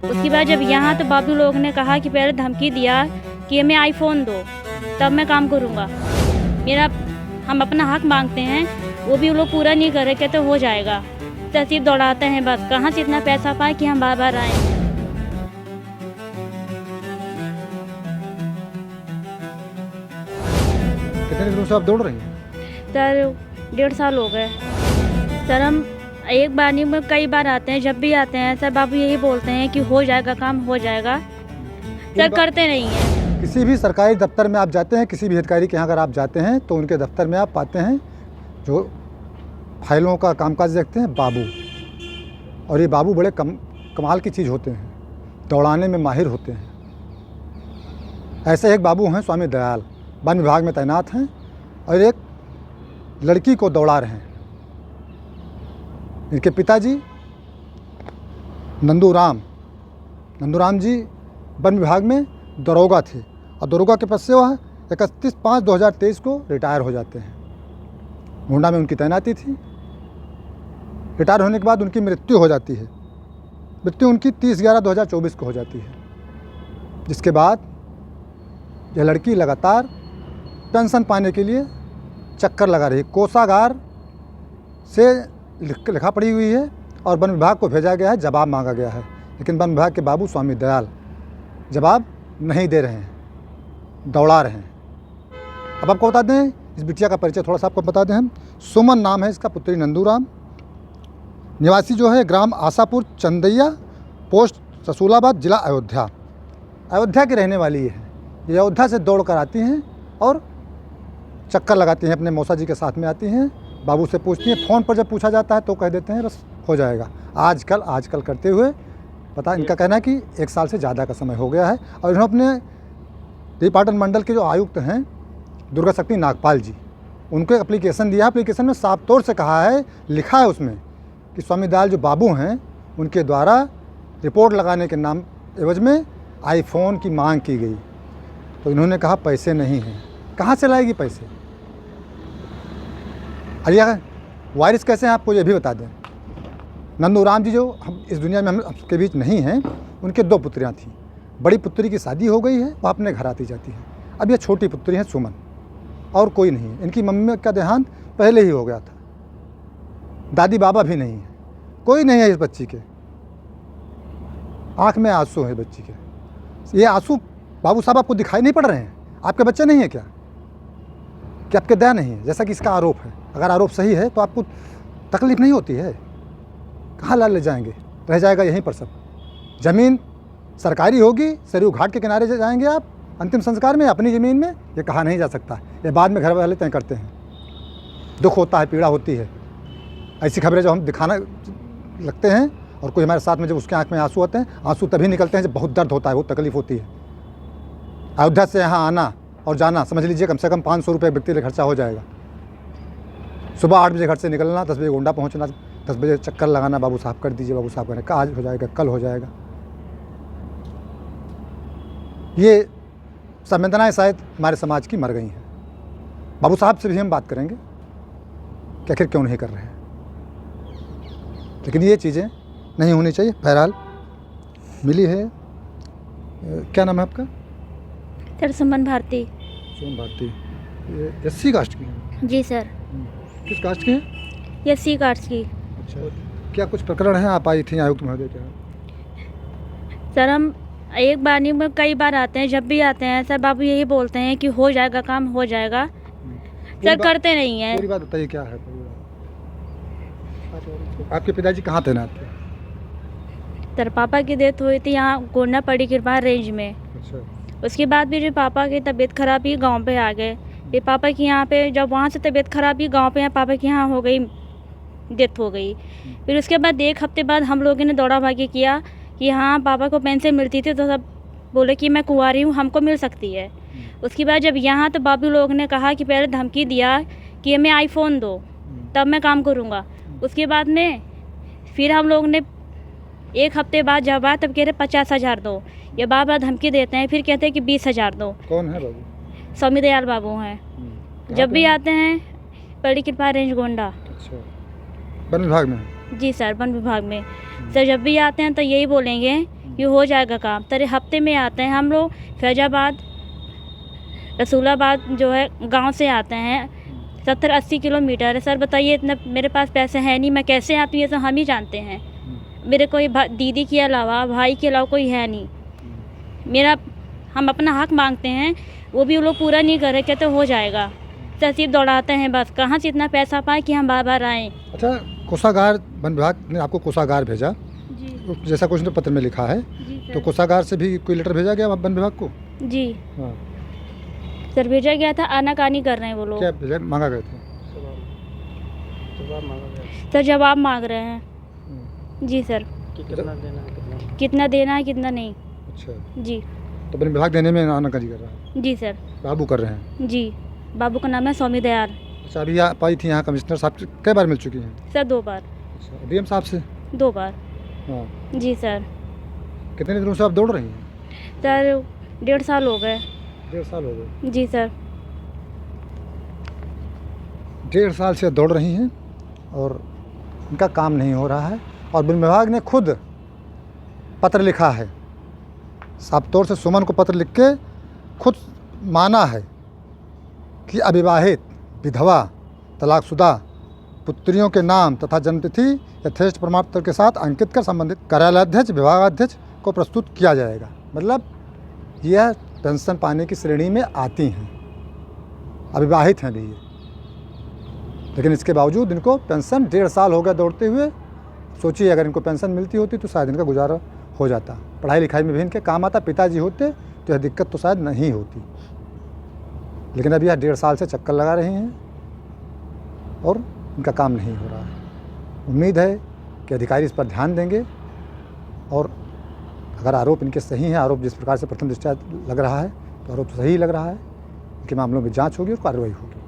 उसके बाद जब यहाँ तो बाबू लोग ने कहा कि पहले धमकी दिया कि हमें आईफोन दो तब मैं काम करूँगा। मेरा हम अपना हक मांगते हैं, वो भी वो लोग पूरा नहीं कर रहे, कहते हो जाएगा। तहसीब दौड़ाते हैं, बस कहाँ से इतना पैसा पाए कि हम बार बार आएँ। कितने दिनों से आप दौड़ रही हैं? सर 1.5 साल हो गए। सर हम एक बार नहीं में कई बार आते हैं, जब भी आते हैं सर बाबू यही बोलते हैं कि हो जाएगा, काम हो जाएगा। सर करते नहीं हैं। किसी भी सरकारी दफ्तर में आप जाते हैं, किसी भी अधिकारी के यहाँ अगर आप जाते हैं तो उनके दफ्तर में आप पाते हैं जो फाइलों का कामकाज देखते हैं बाबू। और ये बाबू बड़े कमाल की चीज़ होते हैं, दौड़ाने में माहिर होते हैं। ऐसे एक बाबू हैं स्वामी दयाल, वन विभाग में तैनात हैं और एक लड़की को दौड़ा रहे हैं। इनके पिताजी नंदूराम जी वन विभाग में दरोगा थे और दरोगा के पद से वह 31/5/2023 को रिटायर हो जाते हैं। गोंडा में उनकी तैनाती थी। रिटायर होने के बाद उनकी मृत्यु हो जाती है। मृत्यु उनकी 30/11/2024 को हो जाती है, जिसके बाद यह लड़की लगातार पेंशन पाने के लिए चक्कर लगा रही। कोषागार से लिखा पड़ी हुई है और वन विभाग को भेजा गया है, जवाब मांगा गया है, लेकिन वन विभाग के बाबू स्वामी दयाल जवाब नहीं दे रहे हैं, दौड़ा रहे हैं। अब आपको बता दें, इस बिटिया का परिचय थोड़ा सा आपको बता दें हम। सुमन नाम है इसका, पुत्री नंदूराम, निवासी जो है ग्राम आशापुर चंदैया, पोस्ट रसूलाबाद, जिला अयोध्या की रहने वाली है। ये अयोध्या से दौड़ कर आती हैं और चक्कर लगाती हैं, अपने मौसा जी के साथ में आती हैं, बाबू से पूछती हैं। फ़ोन पर जब पूछा जाता है तो कह देते हैं बस हो जाएगा, आजकल करते हुए पता इनका कहना है कि 1 साल से ज़्यादा का समय हो गया है। और इन्होंने अपने देवीपाटन मंडल के जो आयुक्त हैं दुर्गा शक्ति नागपाल जी, उनको एक एप्लीकेशन दिया। एप्लीकेशन में साफ तौर से कहा है, लिखा है उसमें कि स्वामी दयाल जो बाबू हैं उनके द्वारा रिपोर्ट लगाने के नाम एवज में आईफोन की मांग की गई। तो इन्होंने कहा पैसे नहीं हैं। कहाँ से लाएगी पैसे? अरे वारिस कैसे हैं आपको ये भी बता दें। नंदूराम जी जो हम इस दुनिया में हम के बीच नहीं हैं, उनके 2 पुत्रियाँ थीं। बड़ी पुत्री की शादी हो गई है, वह अपने घर आती जाती है। अब ये छोटी पुत्री हैं सुमन, और कोई नहीं है। इनकी मम्मी का देहांत पहले ही हो गया था, दादी बाबा भी नहीं है, कोई नहीं है इस बच्ची के। आँख में आंसू है बच्ची के। ये आंसू बाबू साहब आपको दिखाई नहीं पड़ रहे हैं? आपके बच्चे नहीं है क्या आपके दया नहीं है, जैसा कि इसका आरोप है? अगर आरोप सही है तो आपको तकलीफ नहीं होती है? कहाँ ला ले जाएंगे? रह जाएगा यहीं पर सब। ज़मीन सरकारी होगी, सरयू घाट के किनारे जाएंगे आप अंतिम संस्कार में, अपनी ज़मीन में? ये कहा नहीं जा सकता, ये बाद में घर वाले तय करते हैं। दुख होता है, पीड़ा होती है। ऐसी खबरें जब हम दिखाना लगते हैं और कोई हमारे साथ में जब उसके आँख में आंसू आते हैं, आंसू तभी निकलते हैं जब बहुत दर्द होता है, बहुत तकलीफ होती है। अयोध्या से यहाँ आना और जाना समझ लीजिए कम से कम 500 रुपये व्यक्ति का खर्चा हो जाएगा। सुबह 8 बजे घर से निकलना, 10 बजे गोंडा पहुँचना, 10 बजे चक्कर लगाना, बाबू साहब कर दीजिए, बाबू साहब कहने का आज हो जाएगा, कल हो जाएगा। ये संवेदनाएँ शायद हमारे समाज की मर गई हैं। बाबू साहब से भी हम बात करेंगे कि आखिर क्यों नहीं कर रहे हैं, लेकिन ये चीज़ें नहीं होनी चाहिए। बहरहाल मिली है। क्या नाम है आपका? सर सुमन भारती। सुमन भारती। ये एससी कास्ट की हैं? जी सर। किस कास्ट की हैं? एससी कास्ट की। अच्छा, क्या कुछ प्रकरण है? आप आई थी आयुक्त महोदय के यहाँ? सर हम एक बार नहीं में कई बार आते हैं, जब भी आते हैं सर बाबू यही बोलते हैं कि हो जाएगा, काम हो जाएगा। सर करते नहीं हैं। पूरी बात बताइए, क्या है? आपके पिताजी कहाँ तैनात थे? सर पापा की डेथ हुई थी यहाँ गोंडा पड़ी कृपा रेंज में। अच्छा। उसके बाद भी जो पापा की तबीयत खराब हुई, गांव पे आ गए। फिर पापा की यहाँ पे जब वहाँ से तबीयत खराब हुई, गांव पे यहाँ पापा की यहाँ हो गई, डेथ हो गई। फिर उसके बाद 1 हफ्ते बाद हम लोगों ने दौड़ा भागी किया कि हाँ पापा को पेंशन मिलती थी, तो सब बोले कि मैं कुंवारी हूँ, हमको मिल सकती है। उसके बाद जब यहाँ तो बाबू लोग ने कहा कि पहले धमकी दिया कि हमें आईफोन दो तब मैं काम करूँगा। उसके बाद में फिर हम लोग ने 1 हफ्ते बाद जब आया तब कह रहे 50,000 दो। ये बार बार धमकी देते हैं, फिर कहते हैं कि 20,000 दो। कौन है बाबू? स्वामी दयाल बाबू हैं। जब भी आते हैं पड़ी कृपा रेंज गोंडा। अच्छा, वन विभाग में? जी सर, वन विभाग में। सर जब भी आते हैं तो यही बोलेंगे ये हो जाएगा काम। तेरे हफ्ते में आते हैं हम लोग फैजाबाद रसूलाबाद जो है गांव से आते हैं 70-80 किलोमीटर है। सर बताइए इतना मेरे पास पैसे हैं नहीं, मैं कैसे आती हूँ ये तो हम ही जानते हैं। मेरे कोई दीदी के अलावा भाई के अलावा कोई है नहीं। मेरा हम अपना हक मांगते हैं, वो भी वो लोग पूरा नहीं कर रहे, कहते हो जाएगा। तहसील दौड़ाते हैं बस, कहाँ से इतना पैसा पाए कि हम बार बार आएँ। अच्छा, कोषागार वन विभाग ने आपको कोषागार भेजा, जी जैसा कुछ ने पत्र में लिखा है, जी तो सर। कोषागार से भी कोई लेटर भेजा गया वन विभाग को? जी हाँ, सर भेजा गया था, आनाकानी कर रहे हैं वो लोग। क्या भेजा, मांगा गए थे? सर जवाब मांग रहे हैं। जी सर, कितना देना है कितना नहीं। अच्छा, जी तो वन विभाग देने में आनाकानी कर रहा है, जी सर। बाबू कर रहे हैं। जी बाबू का नाम है स्वामी दयाल। अच्छा, अभी आप आई थी यहाँ, कमिश्नर साहब से कई बार मिल चुकी हैं? सर 2 बार। अच्छा, डीएम साहब से? 2 बार। हाँ, जी सर। कितने दिनों से आप दौड़ रही हैं? सर 1.5 साल हो गए। 1.5 साल हो गए। जी सर। 1.5 साल से दौड़ रही हैं और इनका काम नहीं हो रहा है। और वन विभाग ने खुद पत्र लिखा है, साफ तौर से सुमन को पत्र लिख के खुद माना है कि अविवाहित, विधवा, तलाकशुदा पुत्रियों के नाम तथा जन्मतिथि यथेष्ट प्रमाण पत्र के साथ अंकित कर संबंधित कार्यालयाध्यक्ष, विभागाध्यक्ष को प्रस्तुत किया जाएगा। मतलब यह पेंशन पाने की श्रेणी में आती हैं, अविवाहित हैं भी ये, लेकिन इसके बावजूद इनको पेंशन 1.5 साल हो गया दौड़ते हुए। सोचिए अगर इनको पेंशन मिलती होती तो शायद इनका गुजारा हो जाता, पढ़ाई लिखाई में भी इनके काम आता, पिताजी होते तो यह दिक्कत तो शायद नहीं होती। लेकिन अभी यह 1.5 साल से चक्कर लगा रही हैं और इनका काम नहीं हो रहा है। उम्मीद है कि अधिकारी इस पर ध्यान देंगे और अगर आरोप इनके सही हैं, आरोप जिस प्रकार से प्रथम दृष्टया लग रहा है तो आरोप सही लग रहा है, इनके मामलों में जांच होगी और कार्रवाई होगी।